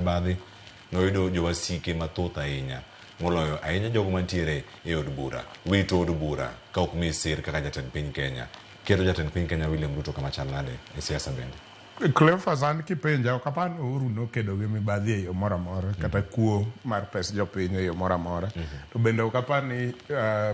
mibadhi noyudo jowasike mathoth ahinya moloyo ahinya jogo mantiere e od bura wito od bura ka ok mi sir kaka jatend piny Kenya keto jatend piny Kenya William Ruto kama chal nade e siasa bende. Cleophas an kipenja ok aparo uru nokedo gi mibadhi e yo moro amora kata kuo mar pes jopiny e yo moro amora to bende ok apar ni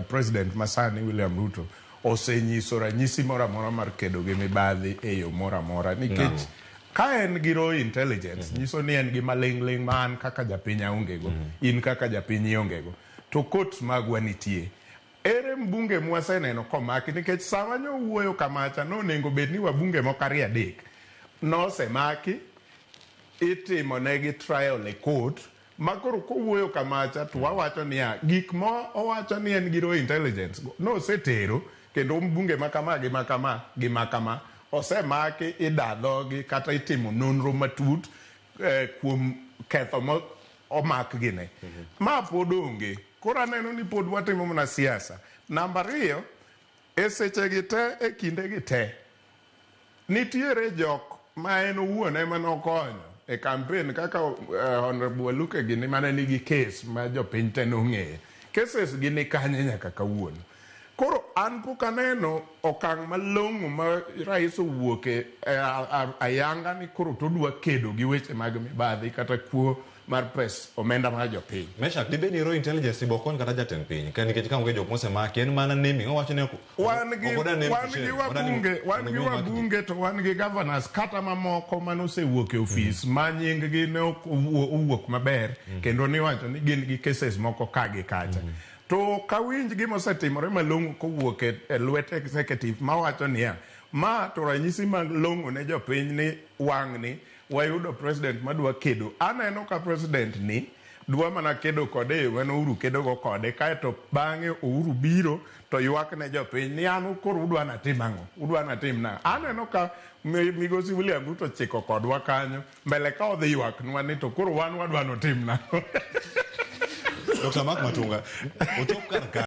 president masani William Ruto osenyiso ranyisi moro amora mar kedo gi mibadhi e yo moro amora nikech ka en gi raw intelligence nyiso ni en gi maling' man kaka japiny aongego in kaka japiny iongego to courts magwa nitie. Ere mbunge mwaseneno komaki nikech sama nyo wuoyo kamacha no nengo bed ni wabunge moko 2-3 nosemaki itimo negi trial e court makoro kowuoyo kamacha to wawacho niya gik mo owacho ni en gi raw intelligence no setero kendo mbunge makama gi makama osemaki idadhogi kata itimo nonro matut kuom ketho mo omak gine ma pod onge. Koro aneno ni pod watimo mana siasa. Namba 2 e seche gi te e kinde gi te nitiere jok ma en owuon ema nokonyo e campaign kaka Honorable Luke gini mane nigi case ma jopiny te nong'eyo cases gini kanye nyaka kawuono. Koro an pok aneno okang' malong'o ma rais owuoke ayanga ni koro todwa kedo gi weche mag mibadhi kata kuo mar pes omenda mar jopiny. Meshack dibe ni raw intelligence bokon kata jatend piny kan nikech kaonge jok mosemaki en mana naming owacho ne wan gi wabunge to wan gi governors kata mamoko manosewuok e ofis ma nying gi ne owuok maber kendo niwacho ni gin gi cases moko kagi kacha to kawinj gima osetimore malong'o kowuok e lwet executive mawacho niya ma to ranyisi malong'o ne jopiny ni wang' ni wayudo president madwa kedo. Aneno ka president ni dwa mana kedo kode yo mano Uhuru kedo go kode kaeto bang'e Uhuru biro to ywakne jopiny ni an koro udwa na tim ang'o, udwa na tim na. Aneno ka migosi William Ruto chiko kodwa kanyo mbele ka odhi ywaknwa ni to koro wan wadwa no tim na. Dr. Mark Matunga,